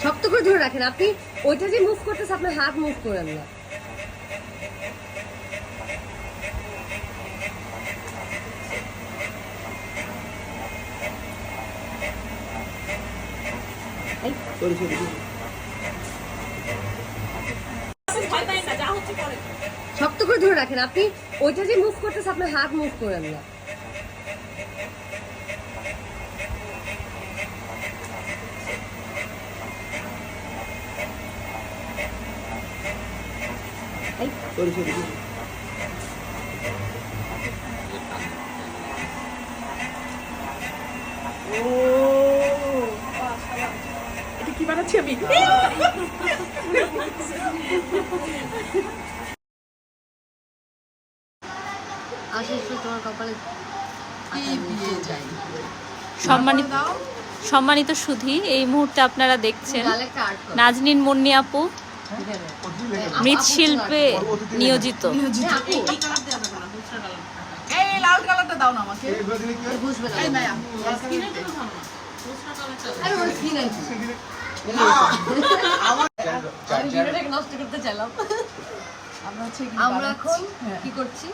শক্ত করে ধরে রাখেন। আপনি ওইটা যে মুভ করতেছে, আপনার হাত মুভ করেন না। শক্ত করে ধরে রাখেন। আপনি ওইটা যে মুভ করতেছে, আপনার হাত মুভ করেন না। এটা কি বানাচ্ছি আমি? তোমার কপালে সম্মানিত সুধী, এই মুহূর্তে আপনারা দেখছেন নাজনীন মুন্নি আপু মৃৎশিল্পে নিয়োজিত। এই লাল কালারটা দাও না আমাকে। বুঝবে না। এই মায়া নষ্ট করতে চাইলাম। আমরা এখন কি করছি?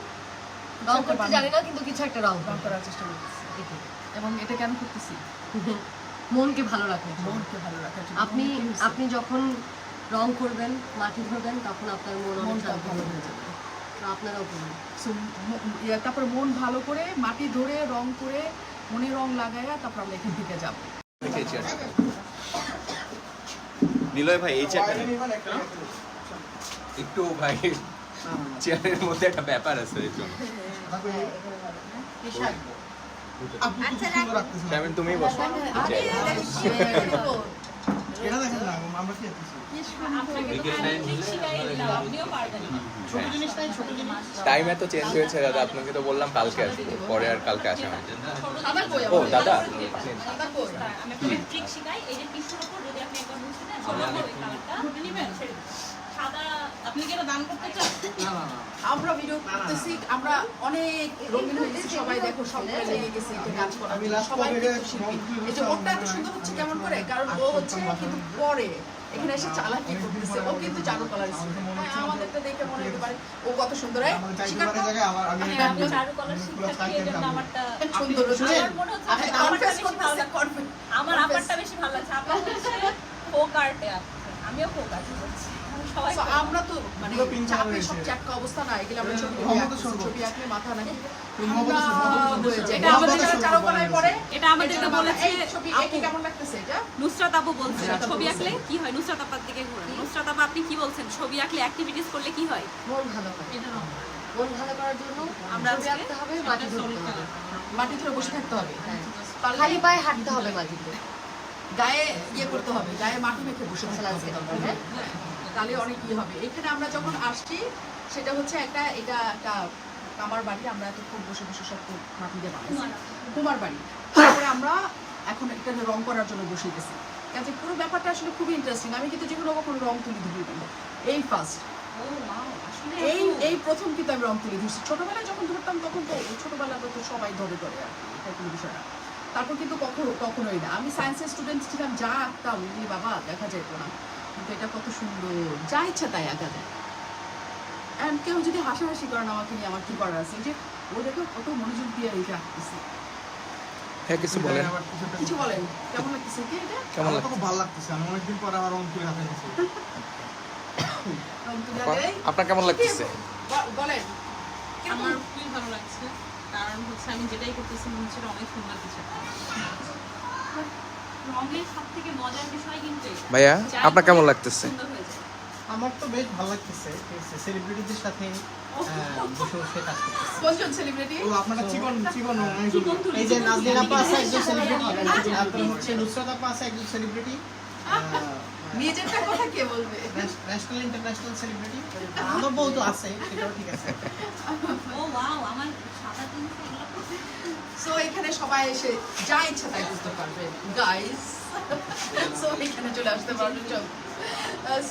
রং করতে জানি না, কিন্তু কিছু একটা রং করার চেষ্টা করতেছি। এবং এটা কেন করতেছি? মনকে ভালো রাখে। মনকে ভালো রাখার জন্য। আপনি যখন রং করবেন, মাটি ধরবেন, তখন আপনার মনটা ভালো হয়ে যাবে। তো আপনারাও করবেন। তারপর মন ভালো করে মাটি ধরে রং করে মনে রং লাগাইয়া তারপর আমরা এখান থেকে যাবো। নিলয় ভাই এই চেয়ারটা একটু ভাই চেয়ারের মধ্যে একটা ব্যাপার আছে এর জন্য। কেমন তুমি বসো। টাইম এত চেঞ্জ হয়েছে দাদা, আপনাকে তো বললাম কালকে আসবো, পরে আর কালকে আসা হয়। ও দাদা আমরা ভিডিও করতেছি, আমরা অনেক রঙিন হয়ে গেছি, সবাই দেখো সব লেগে গেছি এটা কাজ করা। সবাই কিন্তু শিল্পী। এই যে ওটা এত সুন্দর হচ্ছে কেমন করে? কারণ ও হচ্ছে কিন্তু পরে এখানে এসে চালাকি করতেছে। ও কিন্তু চারু কলার আমাদেরটা দেখে মনে হতে পারে ও কত সুন্দর। স্বীকার করো চারু কলার শিক্ষার্থী, এজন্য আমারটা সুন্দর হচ্ছে। আপনি কনফেস করতেছেন। আমার আমারটা বেশি ভালো লাগছে। আপনি হচ্ছে ফোক আর্টে আছে, আমিও ফোক আর্টে করছি। আমরা তো মানে চাপের সব চাক্কা অবস্থা না, এগুলো আমরা ছবি আঁকলে মাথা নাকি এটা আমাদেরকে বলেছে আপু। কেমন লাগতেছে এটা? নুসরাত আপু বলছে ছবি আঁকলে কি হয়। নুসরাত আপার দিকে ঘুরে। নুসরাত আপা, আপনি কি বলছেন? ছবি আঁকলে অ্যাক্টিভিটিস করলে কি হয়? মন ভালো হয়। মন ভালো করার জন্য আমরা ছবি আঁকতে হবে, মাটি ধরতে হবে, মাটি ধরে বসে থাকতে হবে, খালি পায়ে হাঁটতে হবে, মাটিতে গায়ে ইয়ে করতে হবে, গায়ে মাটি মেখে বসে থাকতে হবে। হ্যাঁ, তাহলে অনেক ইয়ে হবে। এখানে আমরা যখন আসছি সেটা হচ্ছে এটা একটা কামার বাড়ি। আমরা এতক্ষণ বসে বসে সব মাটি দিয়ে বানাইছি, কুমার বাড়ি। তারপরে আমরা এখন একটা রং করার জন্য বসে গেছি। কাজে পুরো ব্যাপারটা আসলে খুবই ইন্টারেস্টিং। আমি কিন্তু জীবনে কখনো রং তুলি ধরিনি, এই ফার্স্ট, এই প্রথম কিন্তু আমি রং তুলি ধরছি। ছোটবেলায় যখন ধরতাম তখন তো ছোটবেলায় তো সবাই ধরে আর কি, এটা কোনো বিষয় না। তারপর কিন্তু কখনোই না। আমি সায়েন্সের স্টুডেন্ট ছিলাম, যা আঁকতাম বাবা দেখা যেত না। কিন্তু এটা কত সুন্দর, যা ইচ্ছা তাই আঁকা যায়। এন্ড কেউ যদি হাসাহাসি করেন আমাকে নিয়ে, আমার কি করার আছে? যে ও দেখো কত মনোযোগ দিয়ে এইটা আঁকতেছে। হ্যাঁ, কিছু বলেন। কেমন লাগতেছে কি এটা? কেমন লাগছে? খুব ভালো লাগতেছে। আমি অনেকদিন পর আমার রং তুলে হাতে নিয়েছি। আপনার কেমন লাগতেছে? বলেন। আমার খুবই ভালো লাগছে, কারণ হচ্ছে আমি যেটাই করতেছি মনে হচ্ছে অনেক সুন্দর কিছু। রঙের সবথেকে মজার বিষয় কিন্তু ভাইয়া, আপনার কেমন লাগতেছে? আমার তো বেশ ভালো লাগতেছে। সেলিব্রিটিদের সাথে বসে বসে কাজ করতেছি। কোনজন সেলিব্রিটি? ও আপনারা চিকন এই যে নাজনীন আপা আছে একজন সেলিব্রিটি, তারপর হচ্ছে নুসরাত আপা আছে একজন সেলিব্রিটি। নিজেরটা কথা কে বলবে? National international celebrity. আমার বউ তো আছে, সেটাও ঠিক আছে। ও ওয়াও, আমার সাদা দিন সো এখানে সবাই এসে যা ইচ্ছা তাই করতে পারবে গাইস। সো এখানে চলে আসতে পারবেন সব।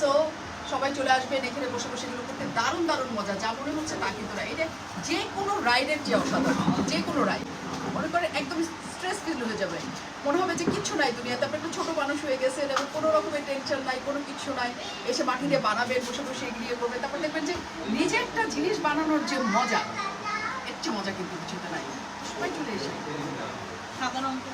সো সবাই চলে আসবেন এখানে বসে বসে এগুলো করতে। দারুণ দারুণ মজা, যা মনে হচ্ছে তা কিন্তু না। এটা যে কোনো রাইডের যে অসাধারণ, যে কোনো রাইড মনে করে একদম স্ট্রেস ফিল হয়ে যাবে, মনে হবে যে কিচ্ছু নাই দুনিয়াতে, আপনি একটা ছোট মানুষ হয়ে গেছেন এবং কোনো রকমের টেনশন নাই, কোনো কিছু নাই, এসে মাটি দিয়ে বানাবেন, বসে বসে এগিয়ে করবেন, তারপর দেখবেন যে নিজে একটা জিনিস বানানোর যে মজা, এর চেয়ে মজা কিন্তু কিছুতে নাই। সবাই চলে এসে সাধারণত